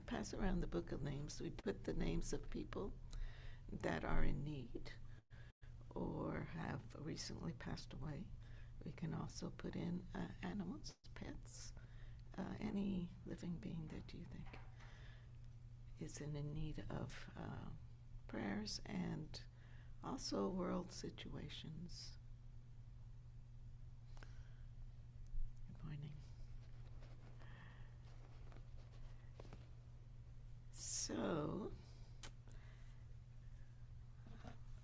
pass around the book of names. We put the names of people that are in need or have recently passed away. We can also put in animals, pets, any living being that you think is in need of prayers, and also world situations. Good morning. So,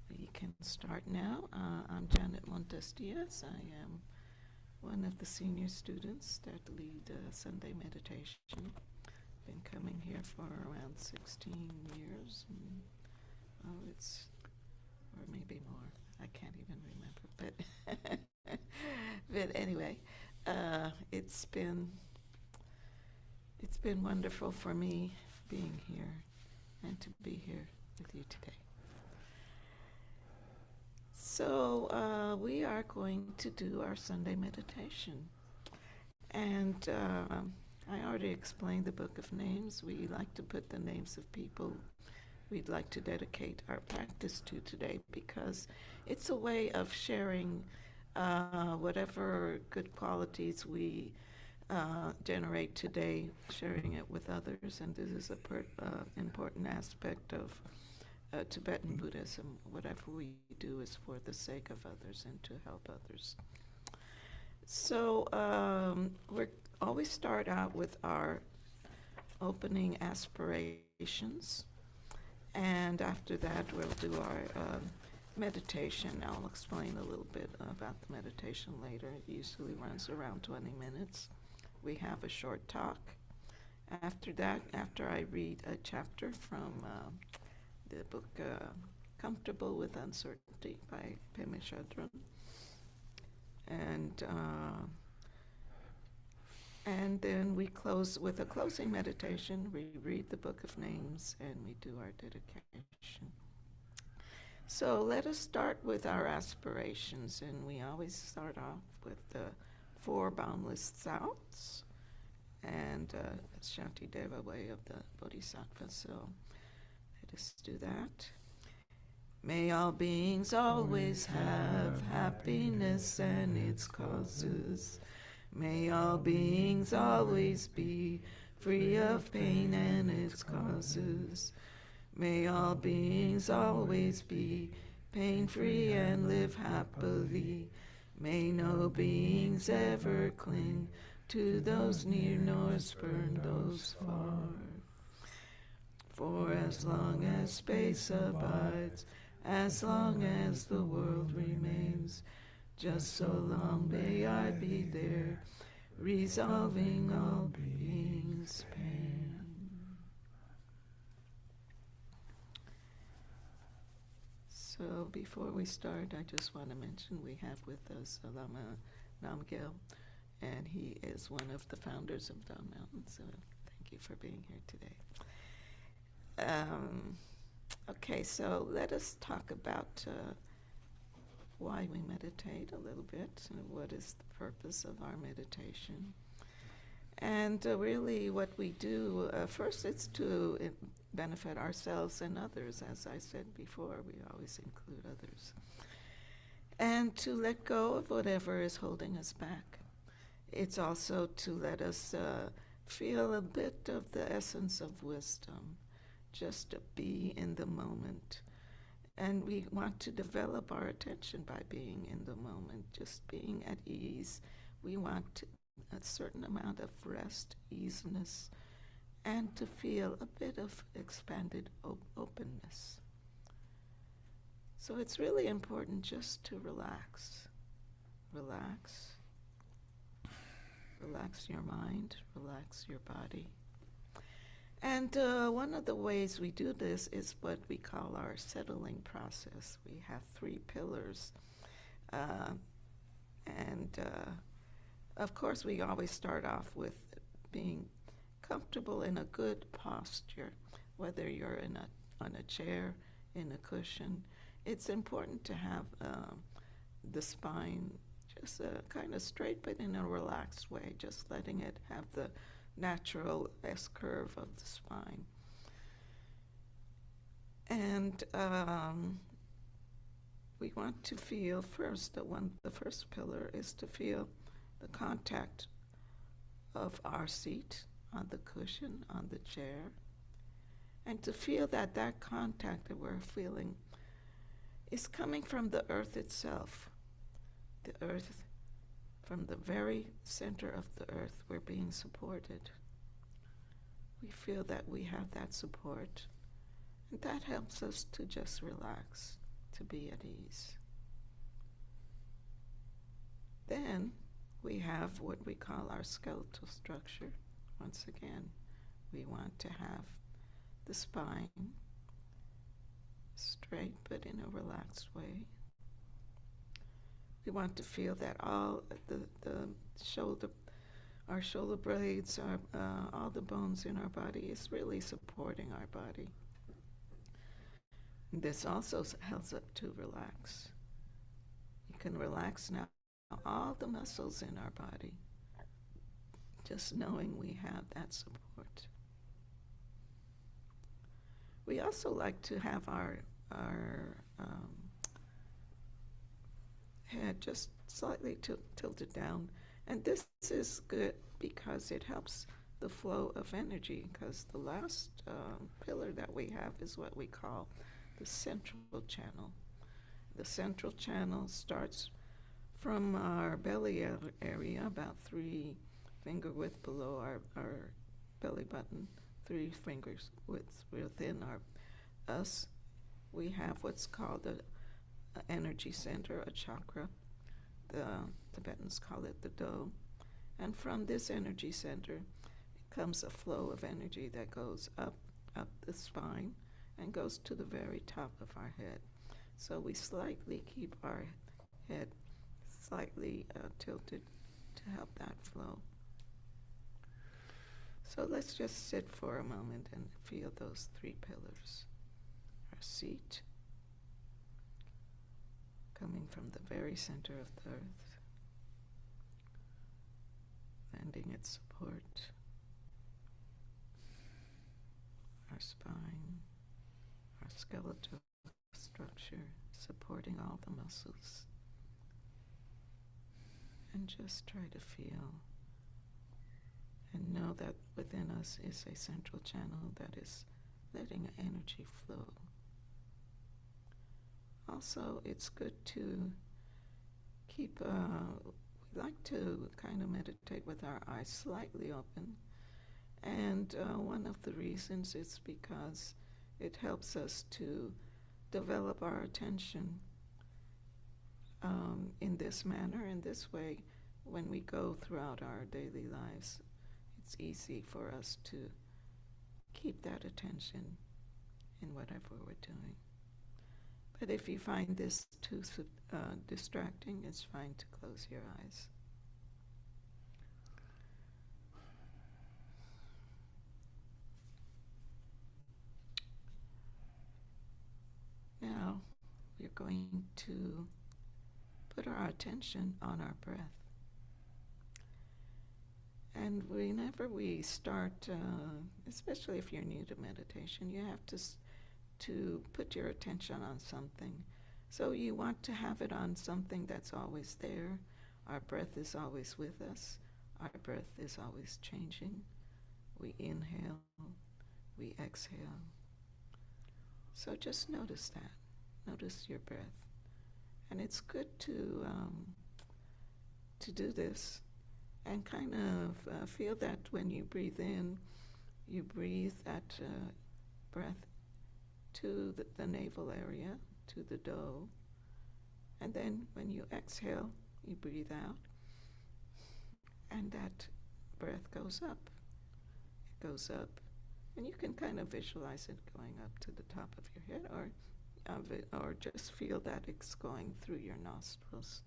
we can start now. I'm Janet Montestias. I am one of the senior students that lead Sunday meditation. Been coming here for around 16 years. Or maybe more. I can't even remember. But anyway, it's been wonderful for me being here and to be here with you today. So we are going to do our Sunday meditation. And I already explained the Book of Names. We like to put the names of people we'd like to dedicate our practice to today, because it's a way of sharing whatever good qualities we generate today, sharing it with others. And this is an important aspect of Tibetan Buddhism. Whatever we do is for the sake of others and to help others. So we always start out with our opening aspirations, and after that we'll do our meditation. I'll explain a little bit about the meditation later. It usually runs around 20 minutes. We have a short talk. After that, after I read a chapter from the book Comfortable with Uncertainty by Pema Chodron, and then we close with a closing meditation. We read the Book of Names and we do our dedication. So let us start with our aspirations, and we always start off with the 4 boundless thoughts and Shantideva way of the Bodhisattva. So let us do that. May all beings always have happiness and its causes. May all beings always be free of pain and its causes. May all beings always be pain-free and live happily. May no beings ever cling to those near nor spurn those far. For as long as space abides, as long as the world remains, just so long may I be there, resolving all beings' pain. So before we start, I just want to mention we have with us Lama Namgyal, and he is one of the founders of Dawn Mountain, so thank you for being here today. Okay, so let us talk about why we meditate a little bit, and what is the purpose of our meditation. And really what we do, first it's to benefit ourselves and others. As I said before, we always include others. And to let go of whatever is holding us back. It's also to let us feel a bit of the essence of wisdom, just to be in the moment. And we want to develop our attention by being in the moment, just being at ease. We want a certain amount of rest, easiness, and to feel a bit of expanded openness. So it's really important just to relax. Relax. Relax your mind, relax your body. And one of the ways we do this is what we call our settling process. We have 3 pillars. Of course, we always start off with being comfortable in a good posture, whether you're on a chair, in a cushion. It's important to have the spine just kind of straight, but in a relaxed way, just letting it have natural S curve of the spine. And we want to feel first, the first pillar is to feel the contact of our seat on the cushion, on the chair, and to feel that that contact that we're feeling is coming from the earth itself. The earth, from the very center of the earth, we're being supported. We feel that we have that support, and that helps us to just relax, to be at ease. Then we have what we call our skeletal structure. Once again, we want to have the spine straight but in a relaxed way. We want to feel that all the shoulder, our shoulder blades, all the bones in our body is really supporting our body. This also helps us to relax. You can relax now all the muscles in our body, just knowing we have that support. We also like to have our head just slightly tilted down, and this is good because it helps the flow of energy, because the last pillar that we have is what we call the central channel. The central channel starts from our belly area, about 3 finger width below our belly button, 3 fingers width within us. We have what's called an energy center, a chakra. The Tibetans call it the do. And from this energy center comes a flow of energy that goes up the spine and goes to the very top of our head. So we slightly keep our head slightly tilted to help that flow. So let's just sit for a moment and feel those 3 pillars. Our seat, coming from the very center of the earth, lending its support. Our spine, our skeletal structure, supporting all the muscles. And just try to feel and know that within us is a central channel that is letting energy flow. Also, it's good to keep, we like to kind of meditate with our eyes slightly open. And one of the reasons is because it helps us to develop our attention in this manner, in this way. When we go throughout our daily lives, it's easy for us to keep that attention in whatever we're doing. But if you find this too distracting, it's fine to close your eyes. Now, we're going to put our attention on our breath. And whenever we start, especially if you're new to meditation, you have to put your attention on something. So you want to have it on something that's always there. Our breath is always with us. Our breath is always changing. We inhale, we exhale. So just notice that. Notice your breath. And it's good to do this and kind of feel that when you breathe in, you breathe that breath to the navel area, to the do. And then when you exhale, you breathe out. And that breath goes up. It goes up. And you can kind of visualize it going up to the top of your head, or just feel that it's going through your nostrils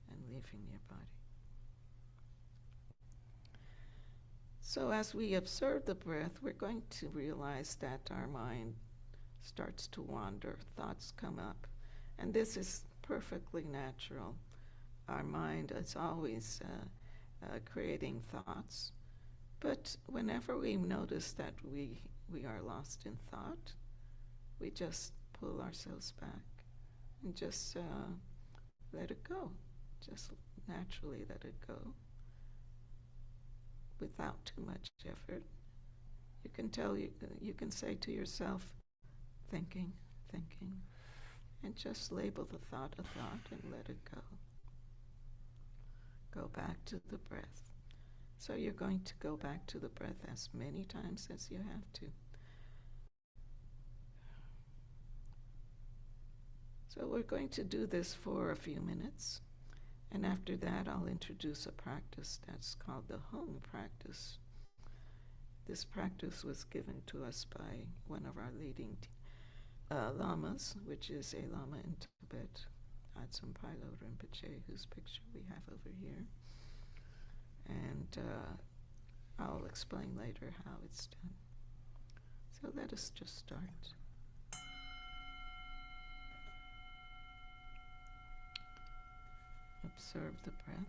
and leaving your body. So as we observe the breath, we're going to realize that our mind starts to wander, thoughts come up, and this is perfectly natural. Our mind is always creating thoughts, But whenever we notice that we are lost in thought, we just pull ourselves back and just let it go. Just naturally let it go without too much effort. You can say to yourself, thinking, thinking, and just label the thought a thought and let it go. Go back to the breath. So you're going to go back to the breath as many times as you have to. So we're going to do this for a few minutes, and after that I'll introduce a practice that's called the home practice. This practice was given to us by one of our leading lamas, which is a lama in Tibet, Adzum Pailo Rinpoche, whose picture we have over here. And I'll explain later how it's done. So let us just start. Observe the breath.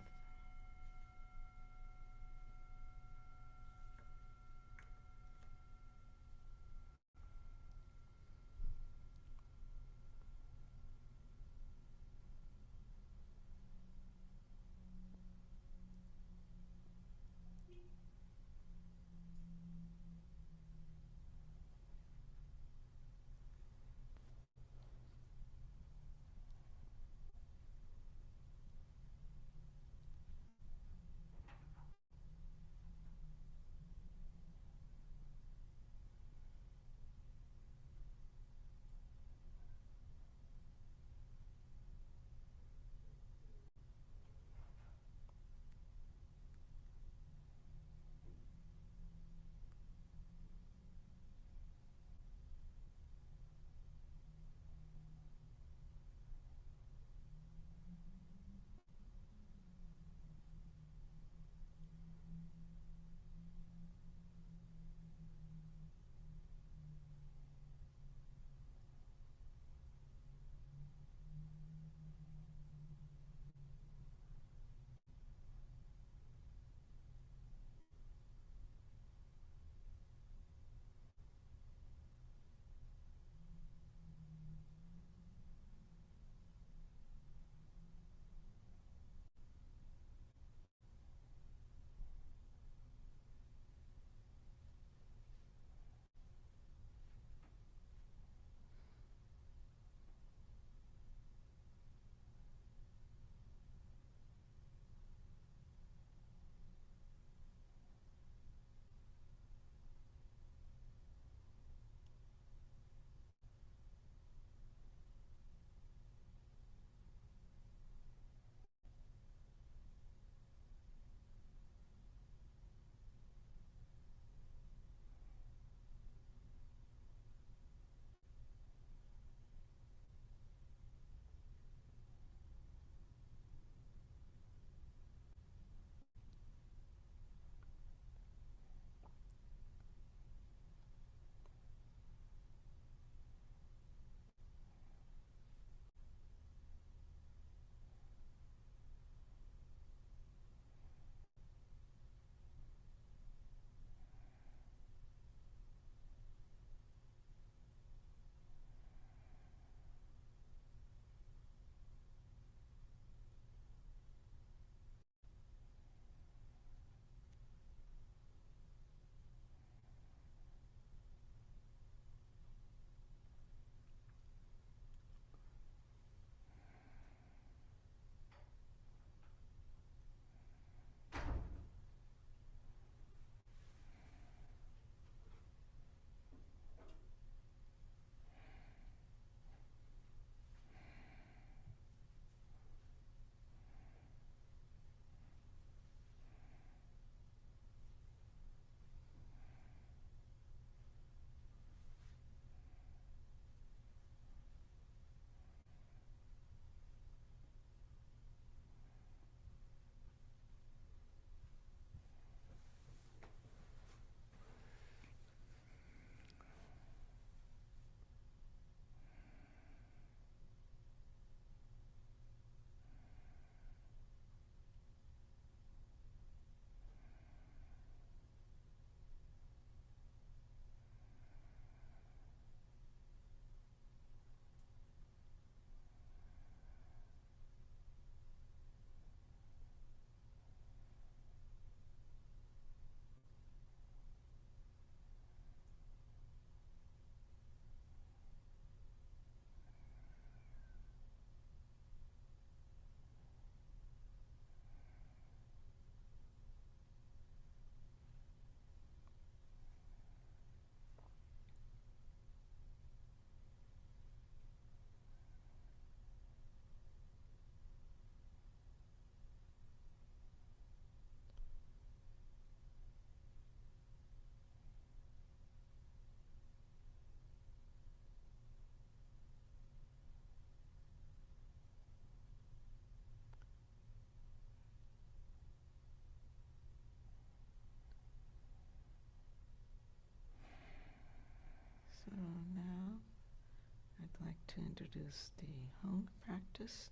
to introduce the Hong practice.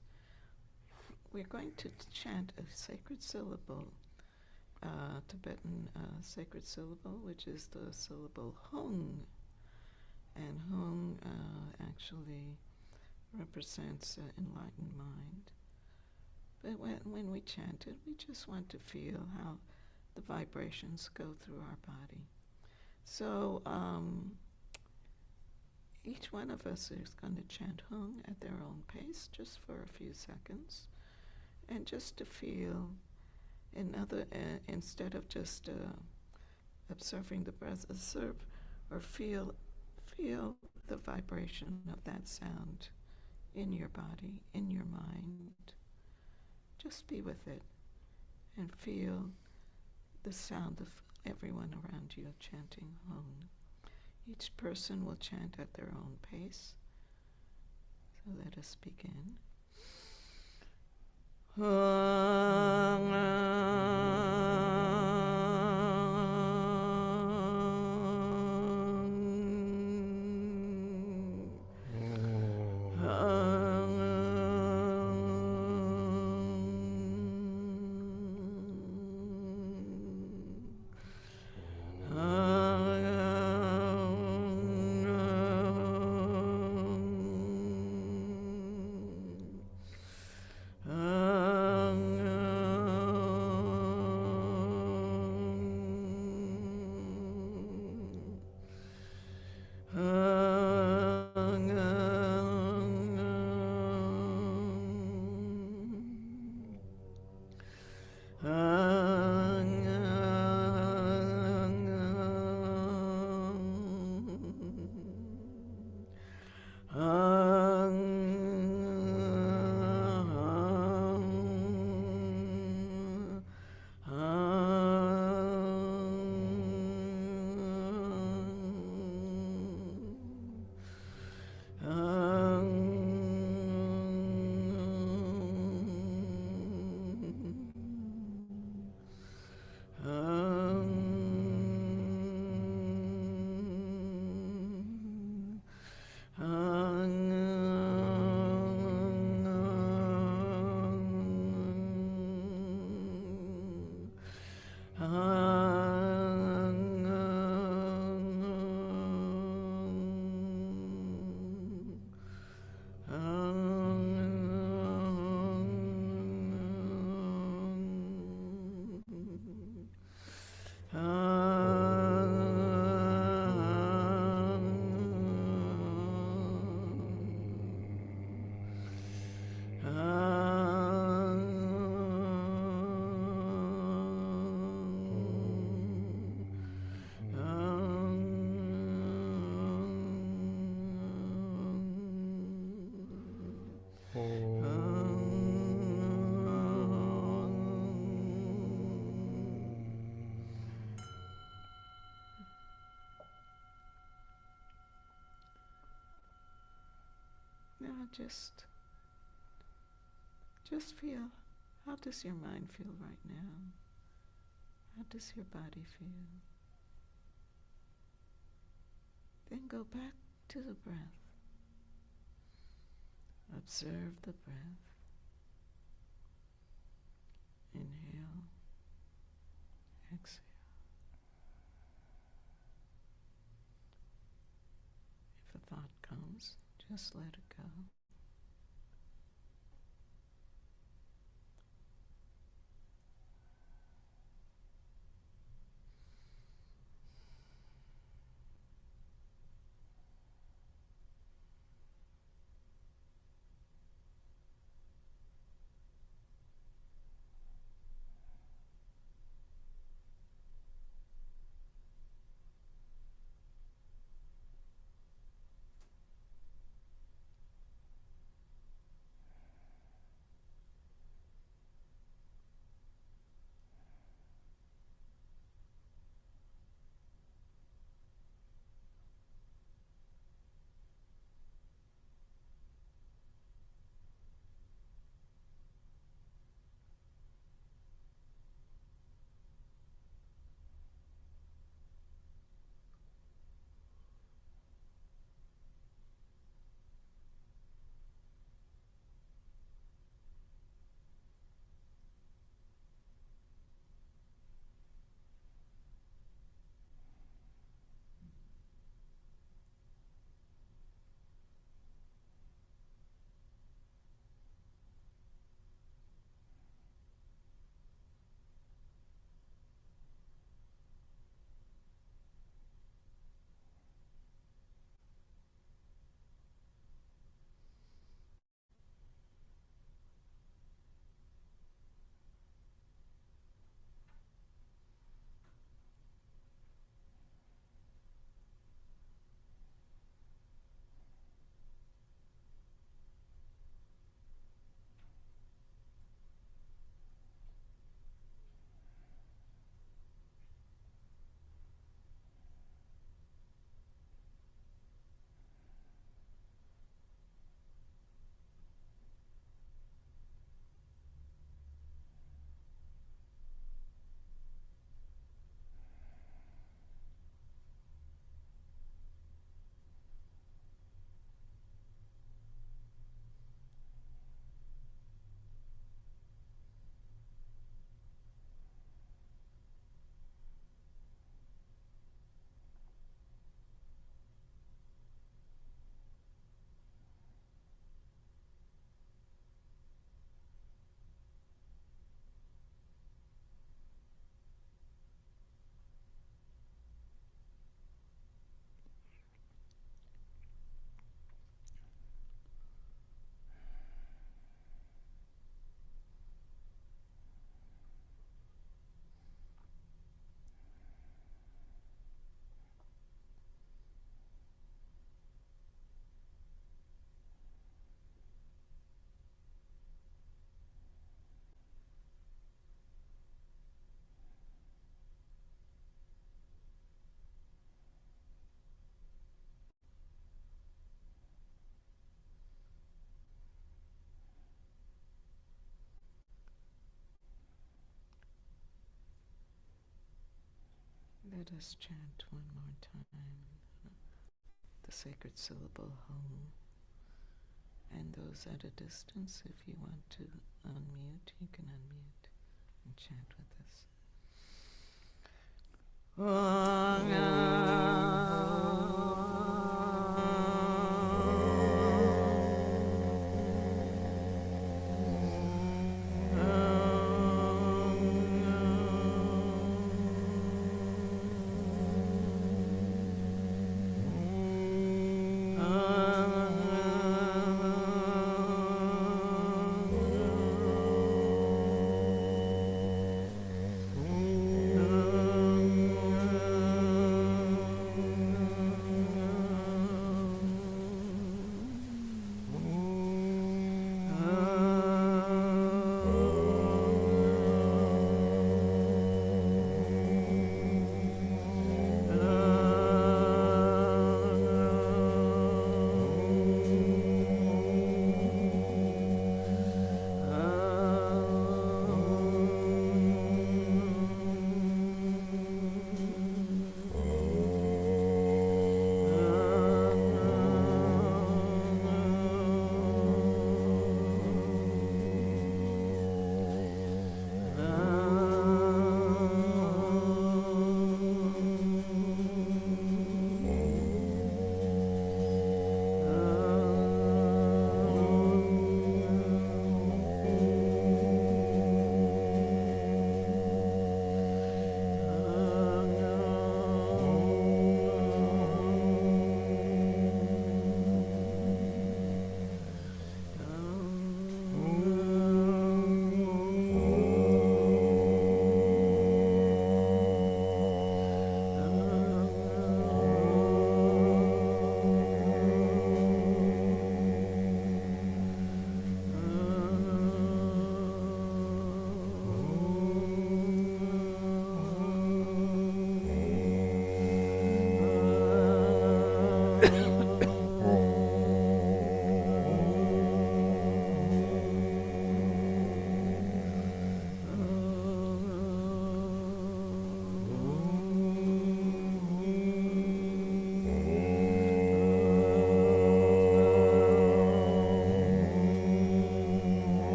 We're going to chant a sacred syllable, Tibetan sacred syllable, which is the syllable Hong. And Hong actually represents enlightened mind. But when we chant it, we just want to feel how the vibrations go through our body. So each one of us is going to chant Hung at their own pace, just for a few seconds, and just to feel instead of just observing the breath, observe or feel the vibration of that sound in your body, in your mind. Just be with it and feel the sound of everyone around you chanting Hum. Each person will chant at their own pace. So let us begin. Now just feel, how does your mind feel right now? How does your body feel? Then go back to the breath. Observe the breath. Inhale, exhale. If a thought comes, just let it go. Let us chant one more time the sacred syllable home. And those at a distance, if you want to unmute, you can unmute and chant with us.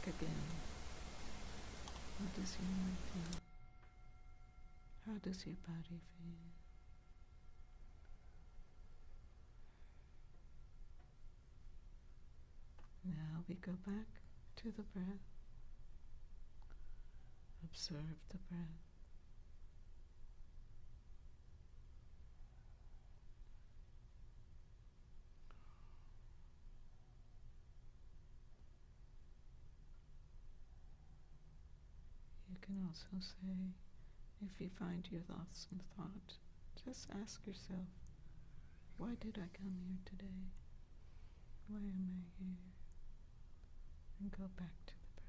Again, how does your mind feel? How does your body feel? Now we go back to the breath. Observe the breath. You can also say, if you find your thoughts and thought, just ask yourself, why did I come here today? Why am I here? And go back to the breath.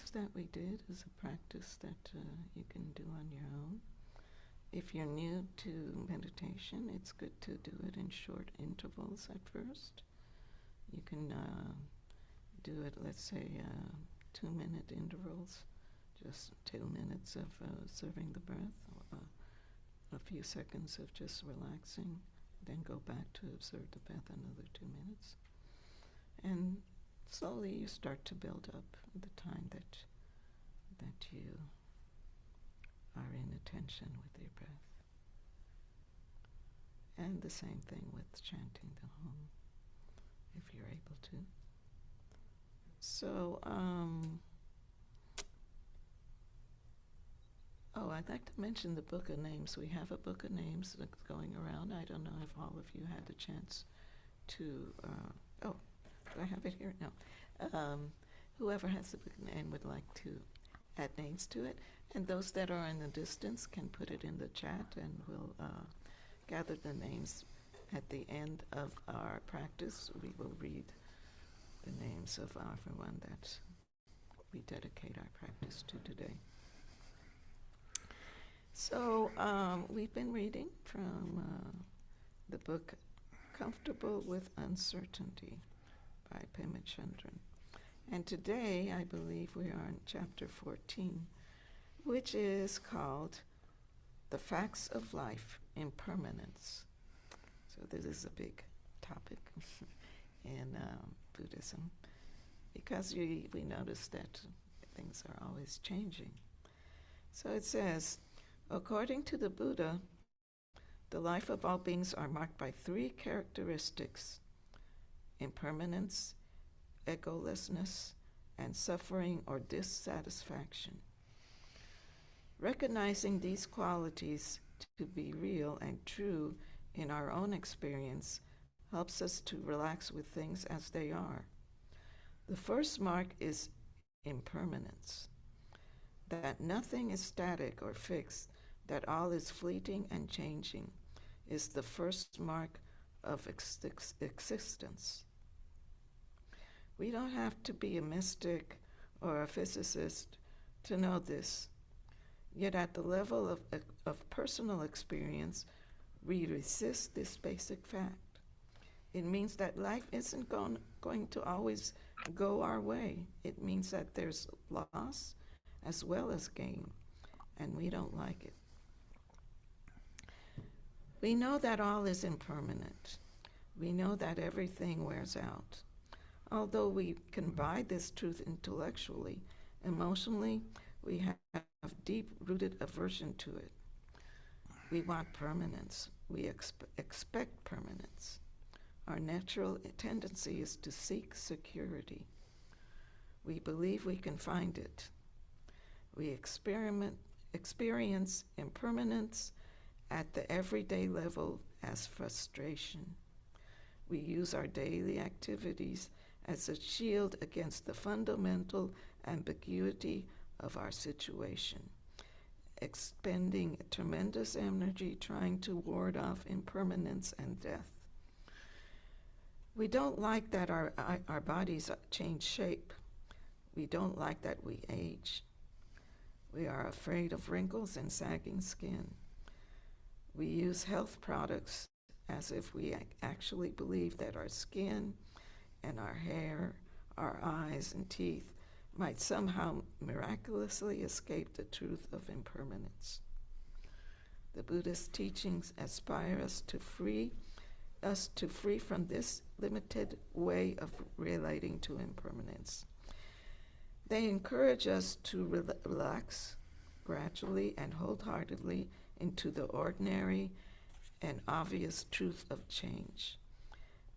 practice that we did is a practice that you can do on your own. If you're new to meditation, it's good to do it in short intervals at first. You can do it, let's say, 2-minute intervals, just 2 minutes of observing the breath, or a few seconds of just relaxing, then go back to observe the breath another 2 minutes. And slowly you start to build up the time that you are in attention with your breath. And the same thing with chanting the hum, if you're able to. So, I'd like to mention the Book of Names. We have a Book of Names that's going around. I don't know if all of you had a chance to, do I have it here? No. Whoever has the book name would like to add names to it. And those that are in the distance can put it in the chat, and we'll gather the names at the end of our practice. We will read the names of everyone that we dedicate our practice to today. So we've been reading from the book Comfortable with Uncertainty by Pema Chandran. And today, I believe we are in chapter 14, which is called The Facts of Life, Impermanence. So this is a big topic in Buddhism, because we notice that things are always changing. So it says, according to the Buddha, the life of all beings are marked by 3 characteristics: impermanence, egolessness, and suffering or dissatisfaction. Recognizing these qualities to be real and true in our own experience helps us to relax with things as they are. The first mark is impermanence, that nothing is static or fixed, that all is fleeting and changing, is the first mark of existence. We don't have to be a mystic or a physicist to know this. Yet at the level of personal experience, we resist this basic fact. It means that life isn't going to always go our way. It means that there's loss as well as gain, and we don't like it. We know that all is impermanent. We know that everything wears out. Although we can buy this truth intellectually, emotionally, we have deep-rooted aversion to it. We want permanence. We expect permanence. Our natural tendency is to seek security. We believe we can find it. We experience impermanence at the everyday level as frustration. We use our daily activities as a shield against the fundamental ambiguity of our situation, expending tremendous energy trying to ward off impermanence and death. We don't like that our bodies change shape. We don't like that we age. We are afraid of wrinkles and sagging skin. We use health products as if we actually believe that our skin and our hair, our eyes and teeth might somehow miraculously escape the truth of impermanence. The Buddhist teachings aspire us to free from this limited way of relating to impermanence. They encourage us to relax gradually and wholeheartedly into the ordinary and obvious truth of change.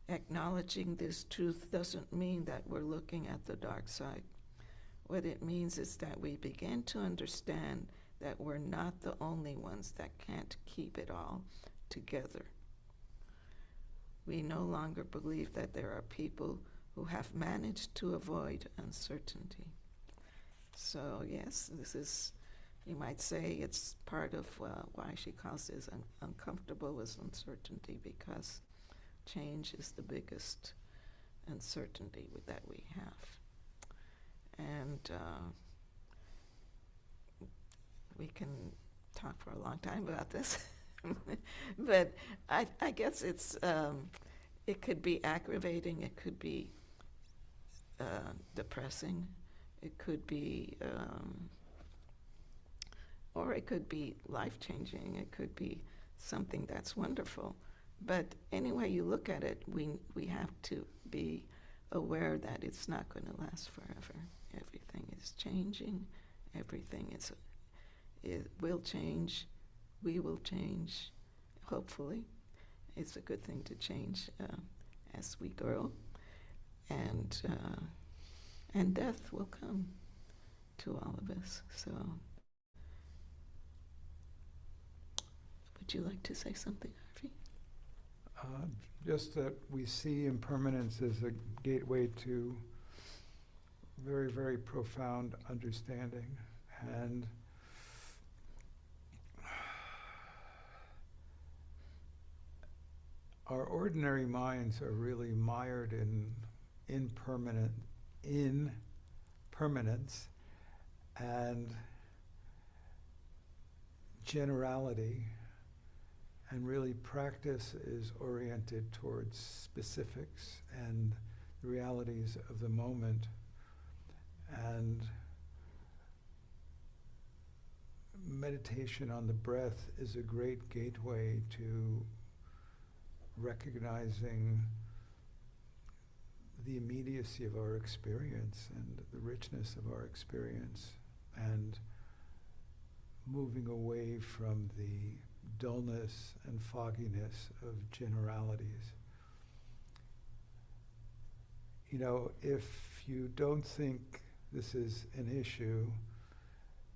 Acknowledging this truth doesn't mean that we're looking at the dark side. What it means is that we begin to understand that we're not the only ones that can't keep it all together. We no longer believe that there are people who have managed to avoid uncertainty. So yes, this is, you might say, it's part of why she calls this uncomfortable with uncertainty, because change is the biggest uncertainty that we have. And we can talk for a long time about this. But I guess it could be aggravating, it could be depressing, it could be, or it could be life changing, it could be something that's wonderful. But any way you look at it, we have to be aware that it's not going to last forever. Everything is changing, everything is, it will change, we will change, hopefully. It's a good thing to change as we grow, and death will come to all of us. So, would you like to say something, Harvey? Uh, just that we see impermanence as a gateway to very, very profound understanding. And our ordinary minds are really mired in impermanence and generality, and really practice is oriented towards specifics and the realities of the moment. And meditation on the breath is a great gateway to recognizing the immediacy of our experience and the richness of our experience, and moving away from the dullness and fogginess of generalities. You know, if you don't think this is an issue,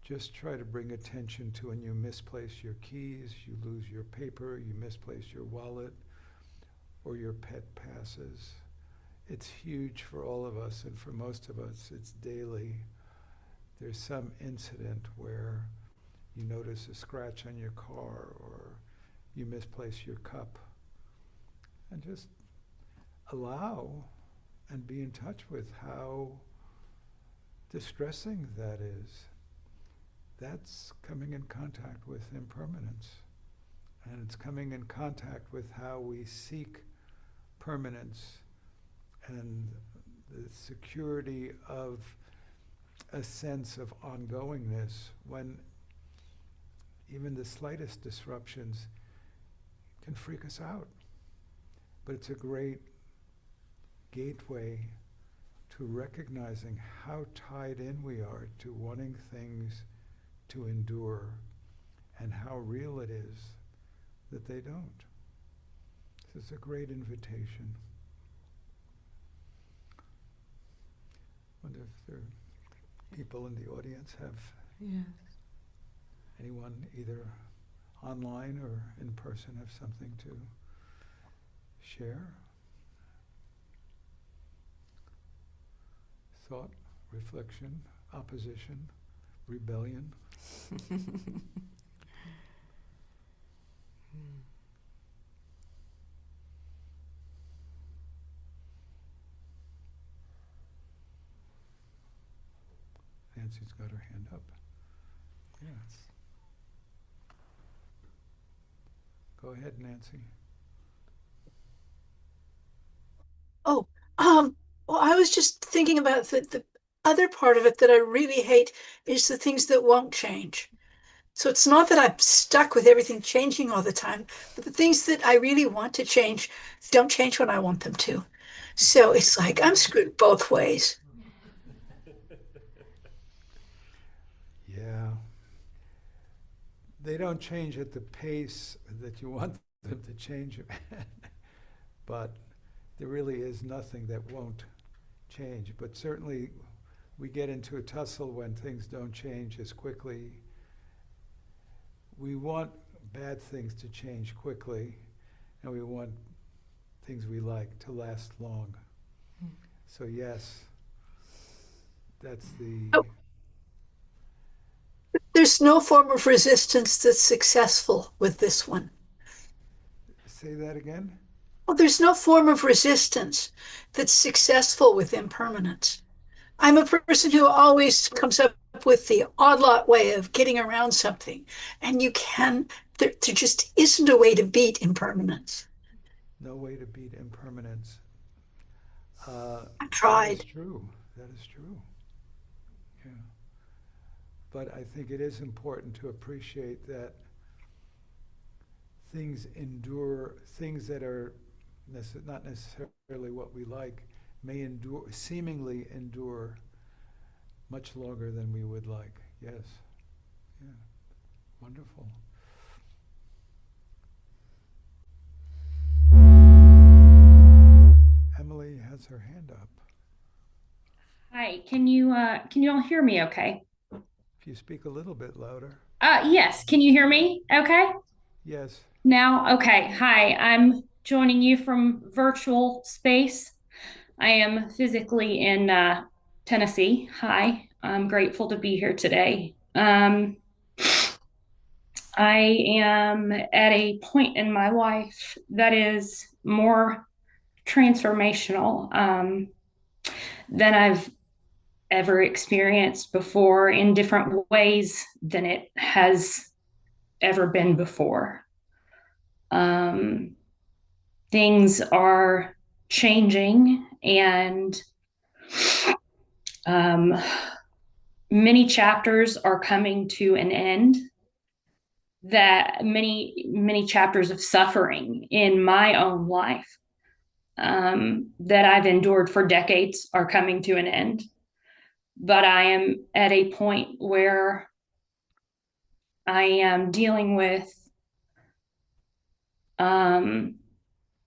just try to bring attention to when you misplace your keys, you lose your paper, you misplace your wallet, or your pet passes. It's huge for all of us, and for most of us, it's daily. There's some incident where you notice a scratch on your car, or you misplace your cup. And just allow and be in touch with how distressing that is. That's coming in contact with impermanence. And it's coming in contact with how we seek permanence and the security of a sense of ongoingness when even the slightest disruptions can freak us out. But it's a great gateway to recognizing how tied in we are to wanting things to endure, and how real it is that they don't. So it's a great invitation. Wonder if there are people in the audience have Yes. anyone either online or in person have something to share? Thought, reflection, opposition, rebellion. Nancy's got her hand up. Yes. Go ahead, Nancy. Oh, well, I was just thinking about the other part of it that I really hate is the things that won't change. So it's not that I'm stuck with everything changing all the time, but the things that I really want to change don't change when I want them to. So it's like I'm screwed both ways. Yeah. They don't change at the pace that you want them to change, but there really is nothing that won't change. But certainly we get into a tussle when things don't change as quickly. We want bad things to change quickly, and we want things we like to last long. So yes, that's the... Oh, there's no form of resistance that's successful with this one. Say that again? Well, there's no form of resistance that's successful with impermanence. I'm a person who always comes up with the odd lot way of getting around something. And there just isn't a way to beat impermanence. No way to beat impermanence. I That is tried. true. That is true. Yeah. But I think it is important to appreciate that things endure, things that are not necessarily what we like, may endure, seemingly endure much longer than we would like. Yes. Yeah. Wonderful. Emily has her hand up. Hi, can you all hear me okay? If you speak a little bit louder. Yes, can you hear me okay? Yes. Now, okay. Hi, I'm joining you from virtual space. I am physically in Tennessee. Hi, I'm grateful to be here today. I am at a point in my life that is more transformational than I've ever experienced before in different ways than it has ever been before. Um, Things are changing, and um, many chapters are coming to an end. That many chapters of suffering in my own life that I've endured for decades are coming to an end. But I am at a point where I am dealing with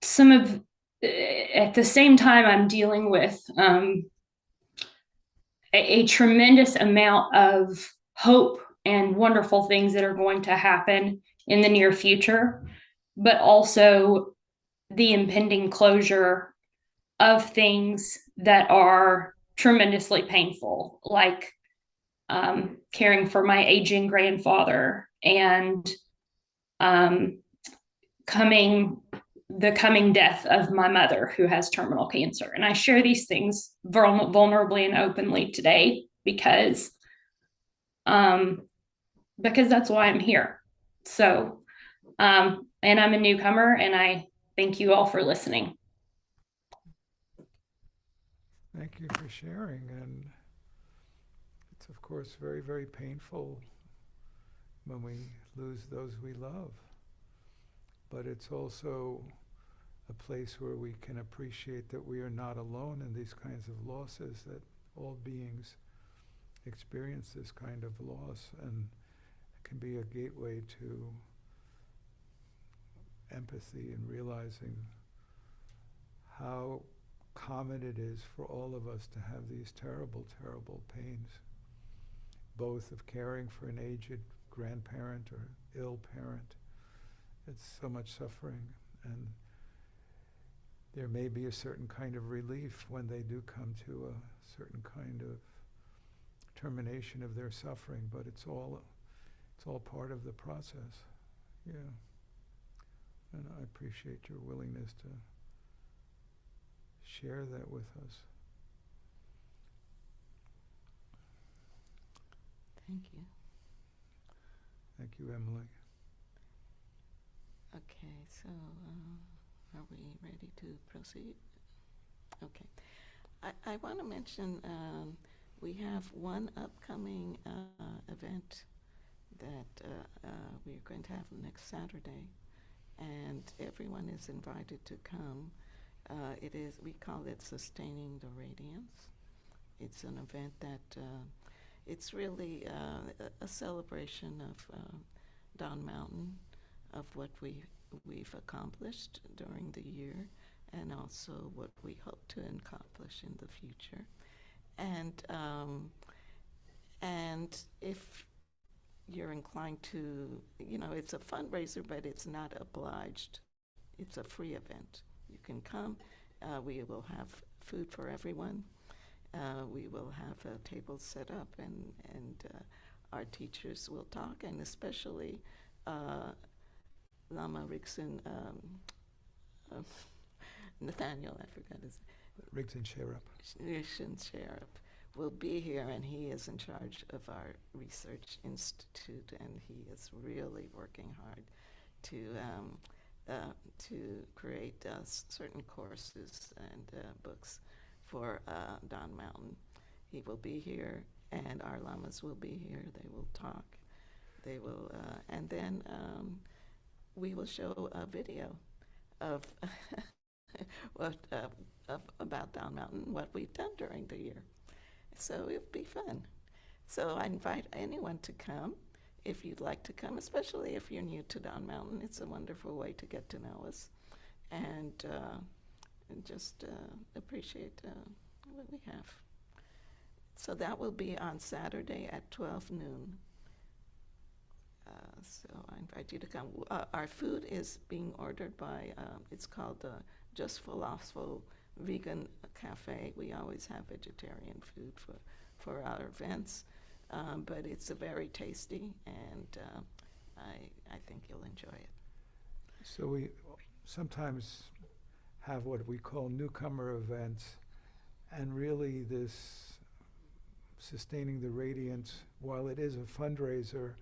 some of, at the same time, I'm dealing with a tremendous amount of hope and wonderful things that are going to happen in the near future, but also the impending closure of things that are tremendously painful, like caring for my aging grandfather and um, the coming death of my mother who has terminal cancer. And I share these things vulnerably and openly today um, because that's why I'm here. So, and I'm a newcomer, and I thank you all for listening. Thank you for sharing. And it's, of course, very, very painful when we lose those we love. But it's also a place where we can appreciate that we are not alone in these kinds of losses, that all beings experience this kind of loss, and it can be a gateway to empathy and realizing how common it is for all of us to have these terrible, terrible pains, both of caring for an aged grandparent or ill parent. It's so much suffering, and there may be a certain kind of relief when they do come to a certain kind of termination of their suffering, but it's all part of the process. Yeah. And I appreciate your willingness to share that with us. Thank you. Thank you, Emily. Okay, so are we ready to proceed? Okay. I want to mention we have one upcoming event that we're going to have next Saturday, and everyone is invited to come. We call it Sustaining the Radiance. It's an event that it's really a celebration of Don Mountain, of what we've accomplished during the year, and also what we hope to accomplish in the future. And if you're inclined to, it's a fundraiser, but it's not obliged. It's a free event. You can come. We will have food for everyone. We will have a table set up, and our teachers will talk, and especially Lama Rixon, Nathaniel, I forgot his Riggs and Sharep. Rixon Sharep will be here, and he is in charge of our research institute, and he is really working hard to create certain courses and books for Don Mountain. He will be here, and our llamas will be here. They will talk. They will, and then we will show a video of what about Don Mountain, what we've done during the year. So it'll be fun. So I invite anyone to come if you'd like to come, especially if you're new to Don Mountain. It's a wonderful way to get to know us and just appreciate what we have. So that will be on Saturday at 12 noon. So I invite you to come. Our food is being ordered by, it's called the Just Falafel Vegan Cafe. We always have vegetarian food for our events, but it's very tasty, and I think you'll enjoy it. So we sometimes have what we call newcomer events, and really this sustaining the radiance, while it is a fundraiser,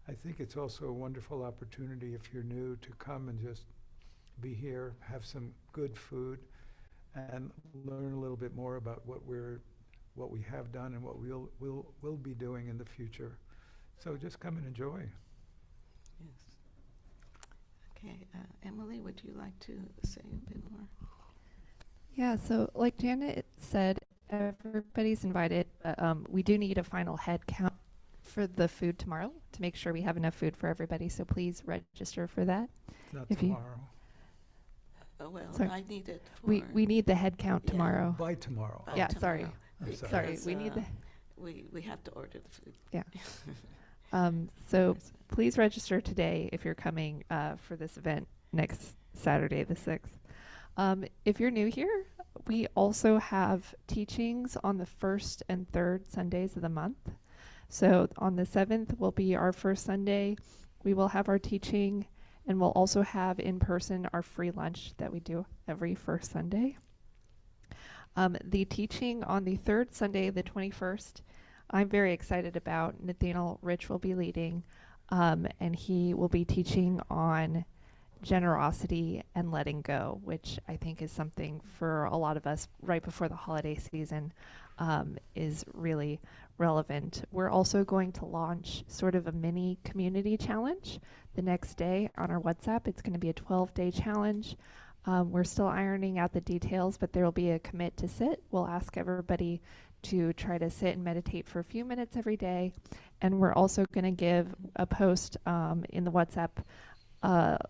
I think it's also a wonderful opportunity if you're new to come and just be here, have some good food, and learn a little bit more about what we have done and what we'll be doing in the future. So just come and enjoy. Yes. Okay, Emily, would you like to say a bit more? Yeah, so like Janet said, everybody's invited, but we do need a final head count for the food tomorrow to make sure we have enough food for everybody. So please register for that. It's not If you- tomorrow. Oh, well, Sorry. I need it for... We need the head count Yeah. tomorrow. By tomorrow. by Yeah, sorry. tomorrow, I'm sorry. Sorry, because, we need the. we have to order the food. Yeah. So please register today if you're coming for this event next Saturday, the 6th. If you're new here, we also have teachings on the 1st and 3rd Sundays of the month. So on the 7th will be our first Sunday. We will have our teaching, and we'll also have in person our free lunch that we do every first Sunday. The teaching on the 3rd Sunday, the 21st, I'm very excited about. Nathaniel Rich will be leading, and he will be teaching on generosity and letting go, which I think is something for a lot of us right before the holiday season is really relevant. We're also going to launch sort of a mini community challenge the next day on our WhatsApp. It's going to be a 12-day challenge. We're still ironing out the details, but there will be a commit to sit. We'll ask everybody to try to sit and meditate for a few minutes every day. And we're also going to give a post in the WhatsApp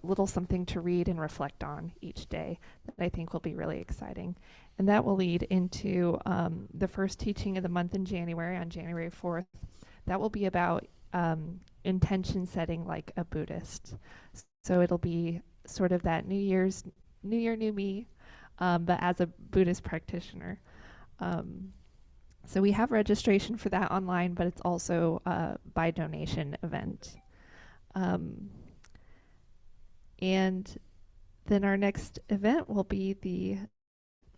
little something to read and reflect on each day that I think will be really exciting. And that will lead into the first teaching of the month in January, on January 4th. That will be about intention setting like a Buddhist. So it'll be sort of that New Year, new me, but as a Buddhist practitioner. So we have registration for that online, but it's also by donation event. And then our next event will be the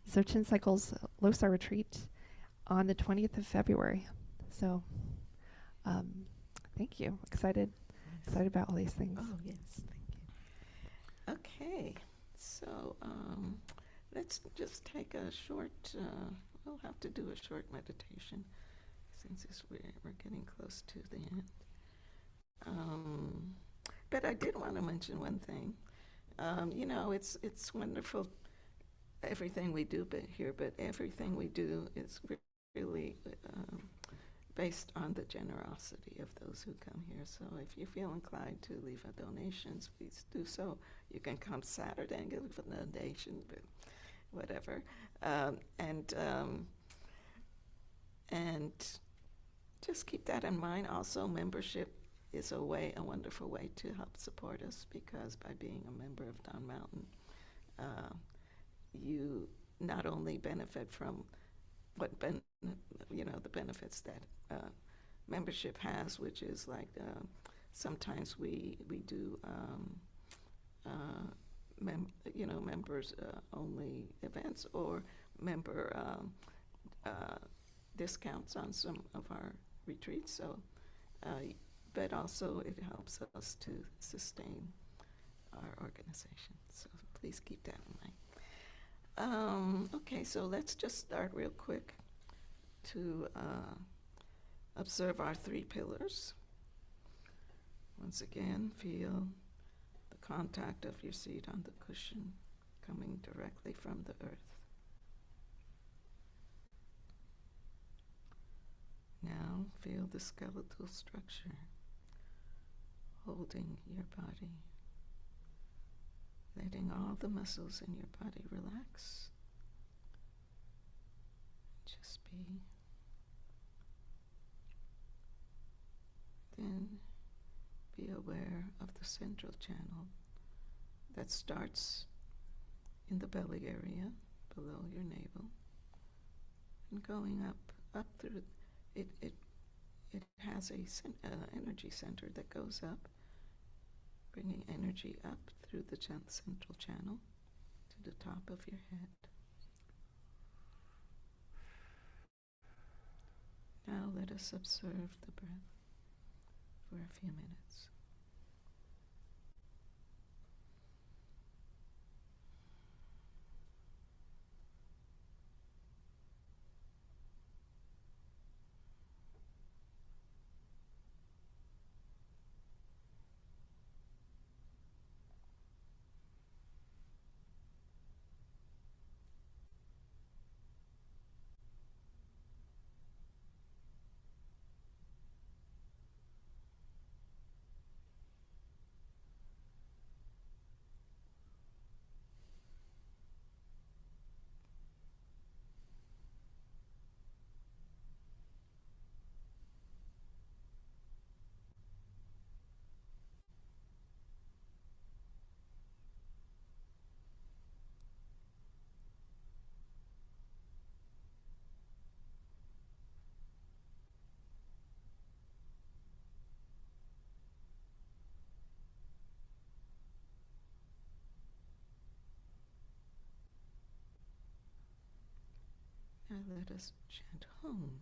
Dzogchen Cycles Losar Retreat on the 20th of February. So thank you. Excited about all these things. Oh, yes, thank you. Okay, so let's just take a short, we'll have to do a short meditation since we're getting close to the end. But I did want to mention one thing. You know, it's wonderful, everything we do here, but everything we do is really based on the generosity of those who come here. So if you feel inclined to leave a donations, please do so. You can come Saturday and give a donation, but whatever. And just keep that in mind. Also, membership is a wonderful way to help support us, because by being a member of Don Mountain, you not only benefit from the benefits that membership has, which is like sometimes we do members only events or member discounts on some of our retreats. So, but also it helps us to sustain our organization. So please keep that in mind. Okay, so let's just start real quick to observe our 3 pillars. Once again, feel the contact of your seat on the cushion coming directly from the earth. Now feel the skeletal structure holding your body, letting all the muscles in your body relax. Just be. Then be aware of the central channel that starts in the belly area below your navel and going up through it. It has a energy center that goes up, bringing energy up through the central channel to the top of your head. Now let us observe the breath for a few minutes. Now let us chant home.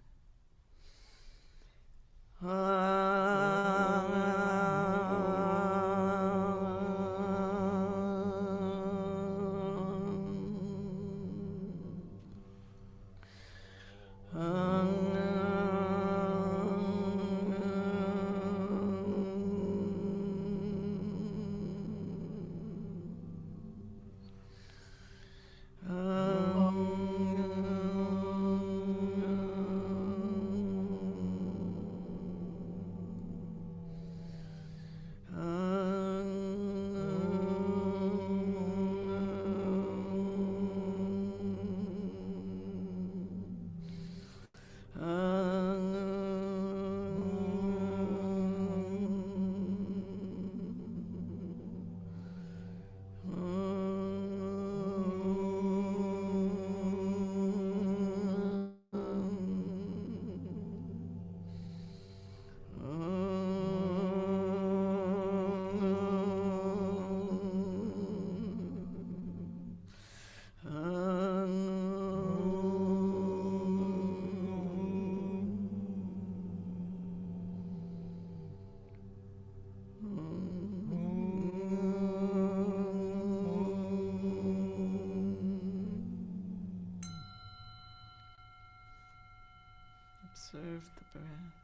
Observe the breath.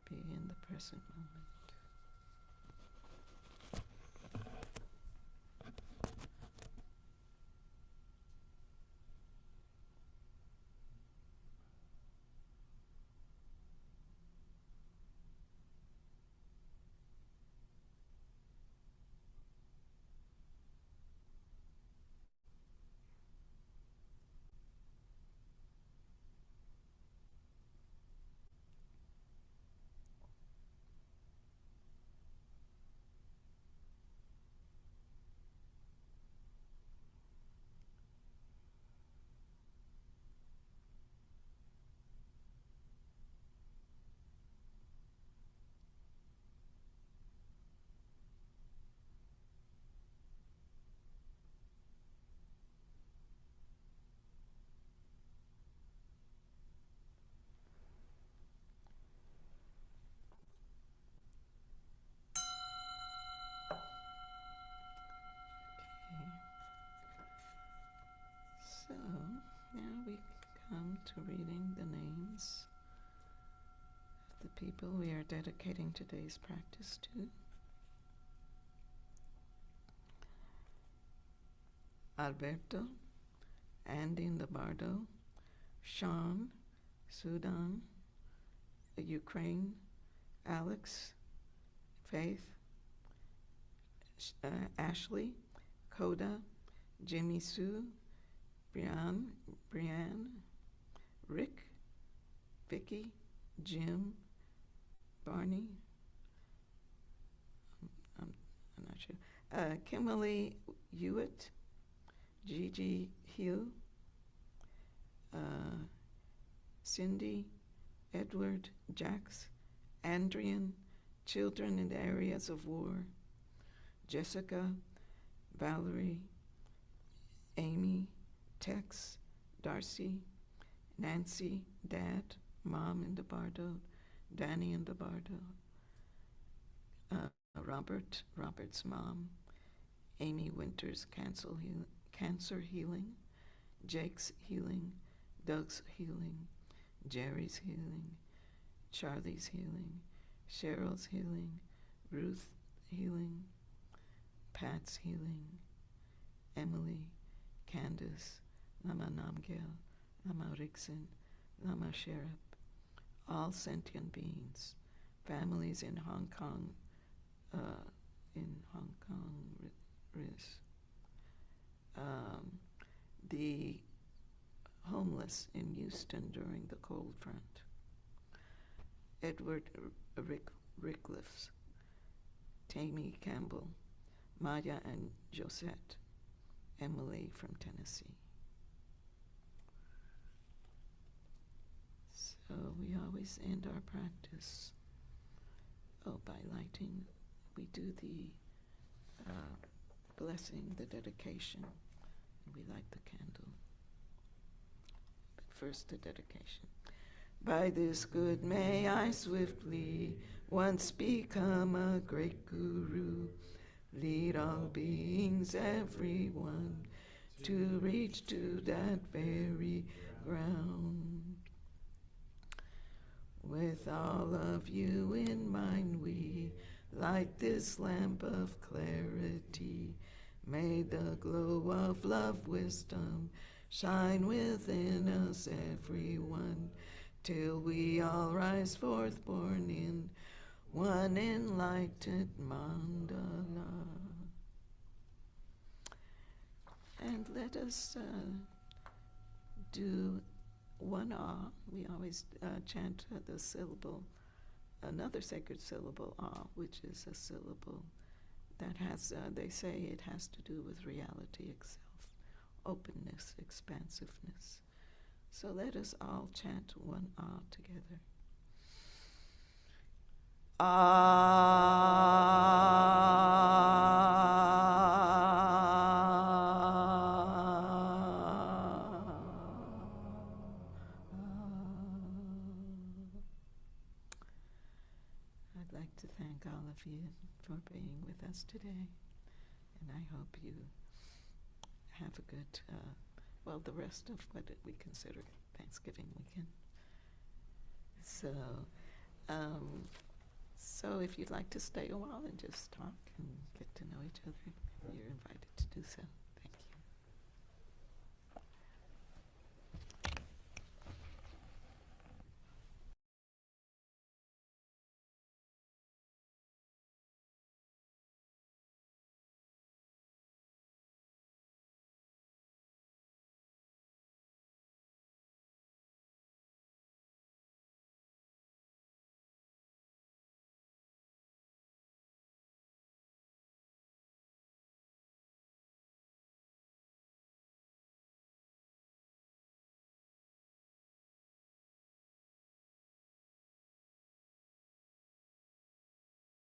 Be in the present moment. to reading the names of the people we are dedicating today's practice to. Alberto, Andy Lombardo, Sean, Sudan, Ukraine, Alex, Faith, Ashley, Coda, Jimmy Sue, Brianne, Rick, Vicky, Jim, Barney, I'm not sure, Kimberly Hewitt, Gigi Hugh, Cindy, Edward, Jax, Andrian, Children in Areas of War, Jessica, Valerie, Amy, Tex, Darcy, Nancy, Dad, Mom in the Bardo, Danny in the Bardo, Robert's mom, Amy Winters, cancer healing, Jake's healing, Doug's healing, Jerry's healing, Charlie's healing, Cheryl's healing, Ruth healing, Pat's healing, Emily, Candace, Lama Namgyal, Lama Rixin, Lama Sherab, all sentient beings, families in Hong Kong, the homeless in Houston during the cold front, Edward Rickliffs, Tammy Campbell, Maya and Josette, Emily from Tennessee. So we always end our practice, by lighting. We do the blessing, the dedication, and we light the candle. But first the dedication. By this good may I swiftly once become a great guru, lead all beings, everyone, to reach to that very ground. With all of you in mind, we light this lamp of clarity. May the glow of love, wisdom shine within us, everyone, till we all rise forth born in one enlightened mandala. And let us do one ah. We always chant the syllable, another sacred syllable, ah, which is a syllable that has, they say it has to do with reality itself, openness, expansiveness. So let us all chant one ah together. I'd like to thank all of you for being with us today, and I hope you have a good, the rest of what we consider Thanksgiving weekend. So if you'd like to stay a while and just talk and get to know each other, you're invited to do so.